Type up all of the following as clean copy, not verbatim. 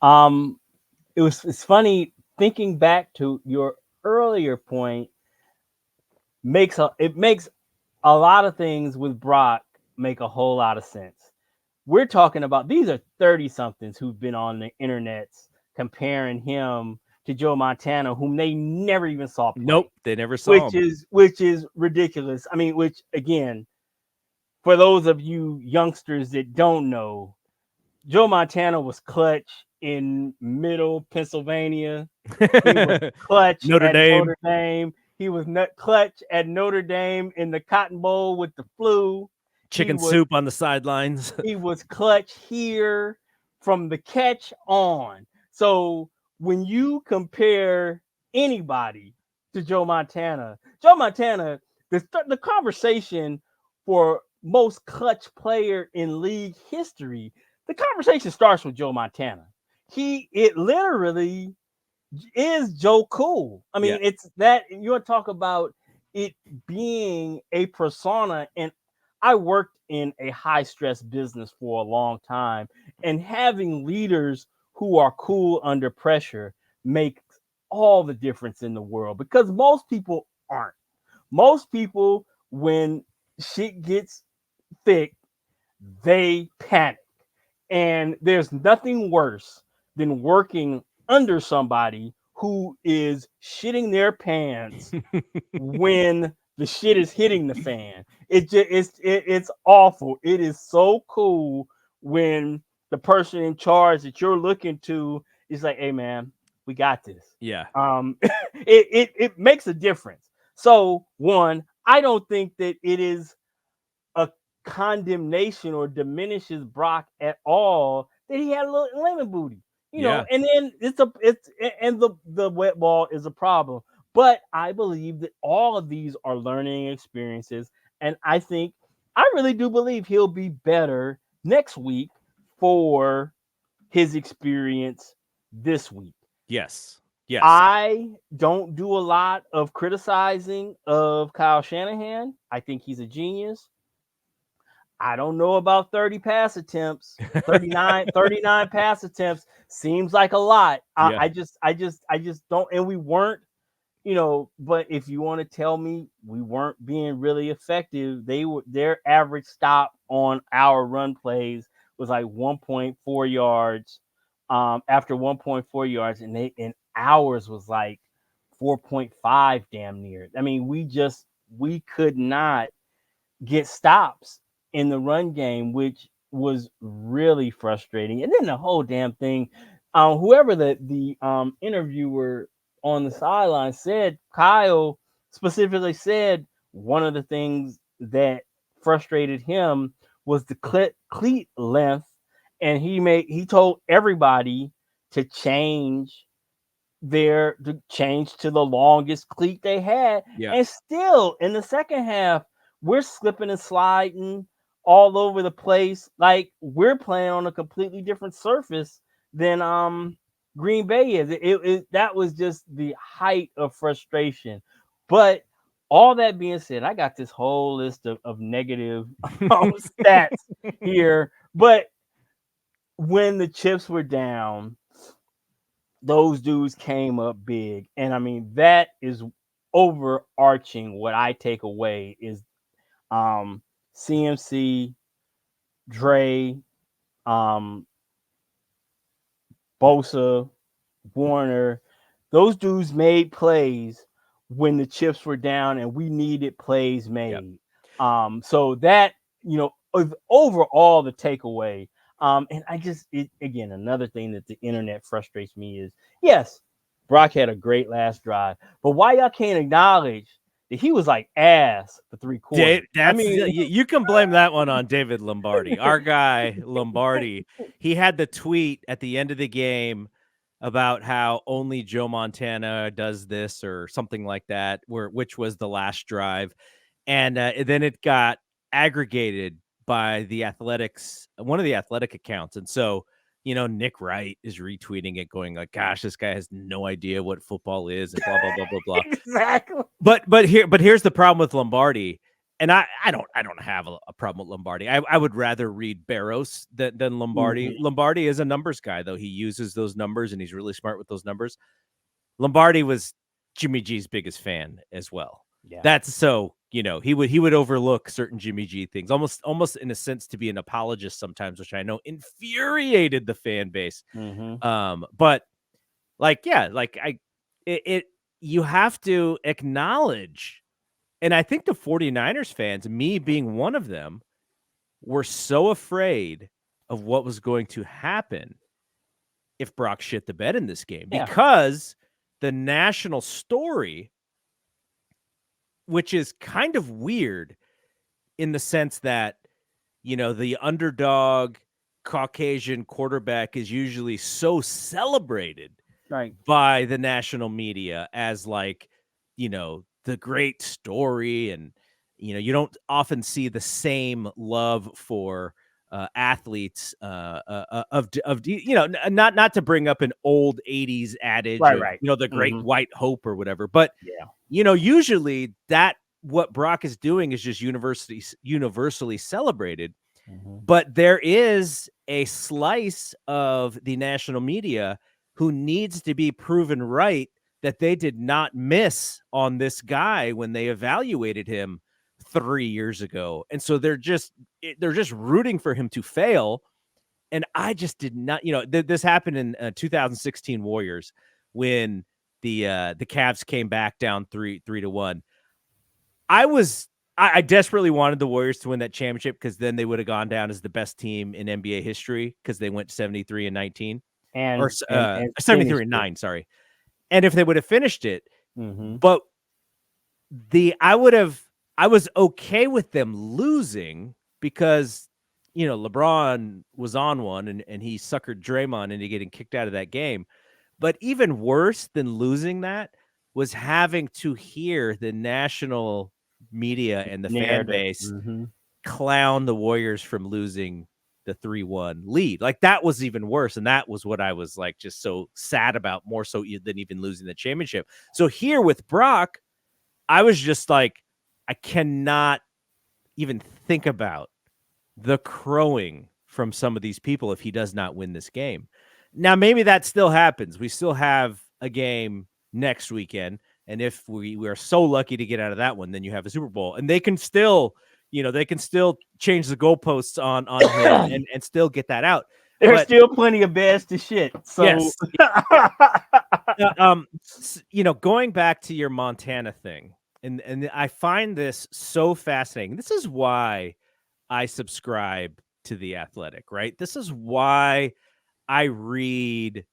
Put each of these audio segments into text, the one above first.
Um, it's funny thinking back to your earlier point. It makes a lot of things with Brock make a whole lot of sense. We're talking about these are 30 somethings who've been on the internets comparing him to Joe Montana, whom they never even saw Nope, play, they never saw him. which is ridiculous. I mean, which again, for those of you youngsters that don't know, Joe Montana was clutch in Middle Pennsylvania. He was clutch Notre at Dame, Notre Dame. He was clutch at Notre Dame in the Cotton Bowl with the flu. He chicken was soup on the sidelines. he was clutch here from the catch on. So when you compare anybody to Joe Montana, the conversation for most clutch player in league history, the conversation starts with Joe Montana. It literally is Joe Cool. I Yeah. mean, it's that you want to talk about it being a persona. And I worked in a high stress business for a long time, and having leaders who are cool under pressure makes all the difference in the world because most people aren't. Most people, when shit gets thick, they panic. And there's nothing worse than working under somebody who is shitting their pants when the shit is hitting the fan. It's awful. It is so cool when the person in charge that you're looking to is like, "Hey man, we got this." Yeah. It makes a difference. So one, I don't think that it is a condemnation or diminishes Brock at all that he had a little lemon booty, Yeah. and then the wet ball is a problem. But I believe that all of these are learning experiences, and I really do believe he'll be better next week for his experience this week. Yes. Yes. I don't do a lot of criticizing of Kyle Shanahan. I think he's a genius. I don't know about 30 pass attempts. 39 pass attempts seems like a lot. Yeah. I just don't. And we weren't, but if you want to tell me we weren't being really effective, their average stop on our run plays was like 1.4 yards. After 1.4 yards, and ours was like 4.5 damn near. I mean, we could not get stops in the run game, which was really frustrating. And then the whole damn thing, whoever the interviewer on the sideline said, Kyle specifically said one of the things that frustrated him was the cleat length, and he told everybody to change to the longest cleat they had. Yeah. And still in the second half, we're slipping and sliding all over the place. Like we're playing on a completely different surface than Green Bay is. That was just the height of frustration. But all that being said, I got this whole list of negative stats here. But when the chips were down, those dudes came up big. And I mean, that is overarching what I take away is CMC, Dre, um, Bosa, Warner. Those dudes made plays when the chips were down and we needed plays Yep. made. So that, overall the takeaway. And again, another thing that the internet frustrates me is, yes, Brock had a great last drive, but why y'all can't acknowledge that he was like ass for 3 quarters? I That's mean, you can blame that one on David Lombardi. Our guy Lombardi, he had the tweet at the end of the game about how only Joe Montana does this or something like that, which was the last drive, and then it got aggregated by one of the athletic accounts, and so Nick Wright is retweeting it, going like, "Gosh, this guy has no idea what football is," and blah blah blah blah blah. exactly. But here's the problem with Lombardi. and I don't have a problem with Lombardi. I would rather read Barros than Lombardi. Mhm. Lombardi is a numbers guy, though. He uses those numbers, and he's really smart with those numbers. Lombardi was Jimmy G's biggest fan as well. Yeah. That's so, he would overlook certain Jimmy G things, almost in a sense to be an apologist sometimes, which I know infuriated the fan base. Mhm. But like, yeah, like it you have to acknowledge, and I think the 49ers fans, me being one of them, were so afraid of what was going to happen if Brock shit the bed in this game, Yeah. because the national story, which is kind of weird in the sense that, the underdog Caucasian quarterback is usually so celebrated Right. by the national media as like, the great story. And, you don't often see the same love for athletes not to bring up an old 80s adage Right. of, Right. the great Mhm. white hope or whatever. But, Yeah. usually that what Brock is doing is just universally celebrated. Mhm. But there is a slice of the national media who needs to be proven right that they did not miss on this guy when they evaluated him 3 years ago. And so they're just rooting for him to fail. And I just did not, this happened in 2016 Warriors when the Cavs came back down 3-1. I desperately wanted the Warriors to win that championship, because then they would have gone down as the best team in NBA history, because they went 73-19, or And 73 finished and it. 9, sorry. And if they would have finished it, Mhm. but I was okay with them losing, because LeBron was on one, and he suckered Draymond into getting kicked out of that game. But even worse than losing that was having to hear the national media and the fan Narrative. base Mhm. clown the Warriors from losing the 3-1 lead. Like, that was even worse, and that was what I was, like, just so sad about, more so than even losing the championship. So here with Brock, I was just like, I cannot even think about the crowing from some of these people if he does not win this game. Now, maybe that still happens. We still have a game next weekend. And if we are so lucky to get out of that one, then you have a Super Bowl, and they can still, change the goalposts on him and still get that out. There's But still plenty of beds to shit. So yes, going back to your Montana thing, and I find this so fascinating. This is why I subscribe to The Athletic, right? This is why I read,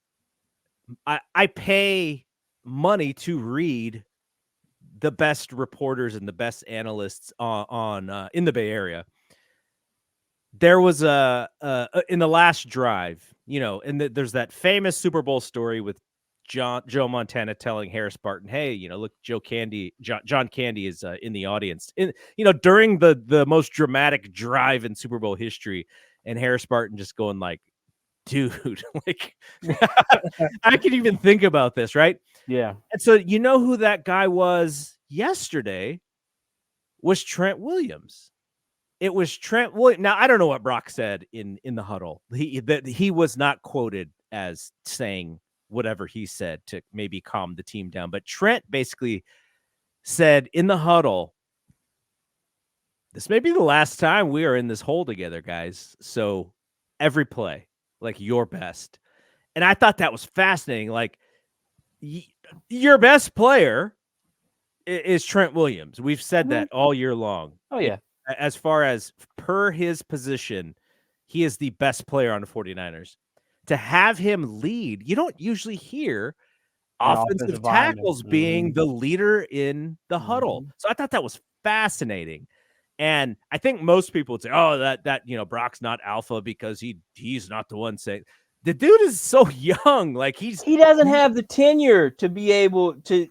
I pay money to read the best reporters and the best analysts on in the Bay Area. There was in the last drive, and there's that famous Super Bowl story with Joe Montana telling Harris Barton, "Hey, look, John Candy is in the audience." During the most dramatic drive in Super Bowl history, and Harris Barton just going like, "Dude, like, I can even think about this, right?" yeah. And so, who that guy was yesterday was Trent Williams. It was Trent Williams. Now, I don't know what Brock said in the huddle. He was not quoted as saying whatever he said to maybe calm the team down. But Trent basically said in the huddle, "This may be the last time we are in this hole together, guys. So every play, like, your best." And I thought that was fascinating. Like, your best player is Trent Williams. We've said Mhm. that all year long. Oh yeah. As far as per his position, he is the best player on the 49ers. To have him lead, you don't usually hear An offensive offensive lineman. tackles being the leader in the huddle. Mhm. So I thought that was fascinating. And I think most people would say, "Oh, that Brock's not alpha because he's not the one saying." The dude is so young. Like, He doesn't have the tenure to be able to,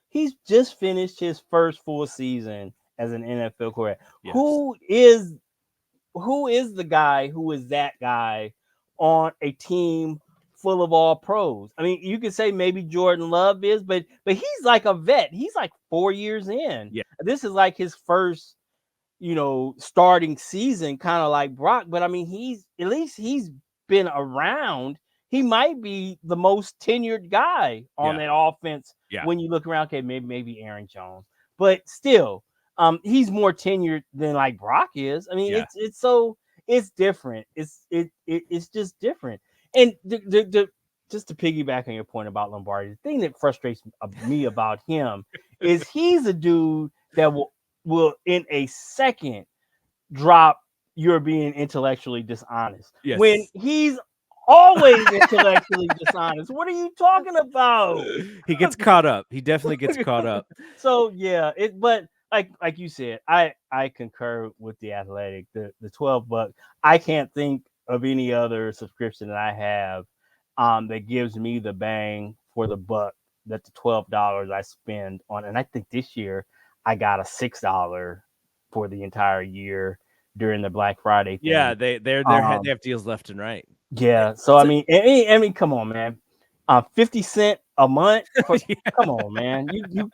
he's just finished his first full season as an NFL quarterback. yes. Who is the guy who is that guy on a team full of all pros. I mean, you could say maybe Jordan Love is, but he's like a vet. He's like 4 years in. Yeah. This is like his first, starting season, kind of like Brock. But I mean, he's been around. He might be the most tenured guy on Yeah. that offense Yeah. when you look around. Okay, maybe Aaron Jones, but still, he's more tenured than like Brock is. I mean, Yeah. it's different. It's just different. And just to piggyback on your point about Lombardi, the thing that frustrates me about him is he's a dude that will in a second drop you're being intellectually dishonest when Yes. he's always intellectually dishonest. What are you talking about? He gets caught up. He definitely gets caught up. So yeah, but like you said, I concur with the Athletic. The $12. I can't think of any other subscription that I have that gives me the bang for the buck that the $12 I spend on. And I think this year I got a $6 for the entire year during the Black Friday Yeah, thing. they have deals left and right. Yeah. So I So mean, come on, man. 50 cents a month for come on, man.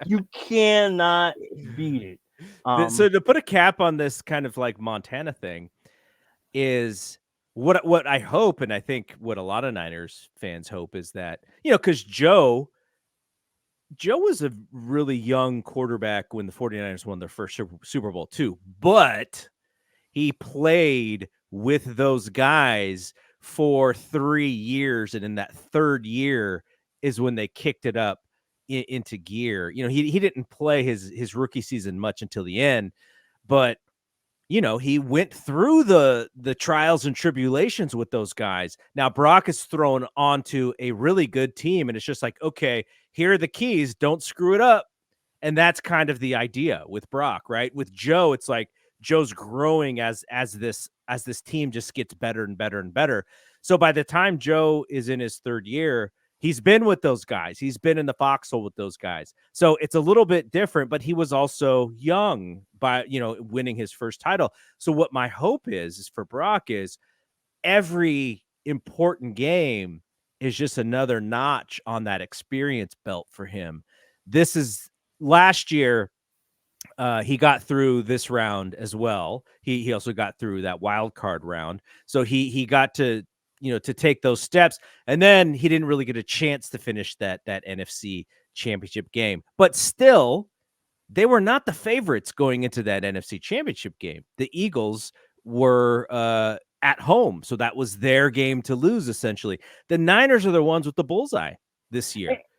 You cannot beat it. So to put a cap on this kind of like Montana thing is what I hope, and I think what a lot of Niners fans hope is that, because Joe was a really young quarterback when the 49ers won their first Super Bowl too, but he played with those guys for 3 years, and in that third year is when they kicked it up into gear. He didn't play his rookie season much until the end, but he went through the trials and tribulations with those guys. Now Brock is thrown onto a really good team, and it's just like, okay, here are the keys, don't screw it up. And that's kind of the idea with Brock, right? With Joe, it's like Joe's growing as this team just gets better and better and better. So by the time Joe is in his third year, he's been with those guys. He's been in the foxhole with those guys. So it's a little bit different, but he was also young by, winning his first title. So what my hope is for Brock is every important game is just another notch on that experience belt for him. This is last year. He got through this round as well. He also got through that wild card round. So he got to, to take those steps, and then he didn't really get a chance to finish that NFC championship game. But still, they were not the favorites going into that NFC championship game. The Eagles were at home, so that was their game to lose essentially. The Niners are the ones with the bullseye this year.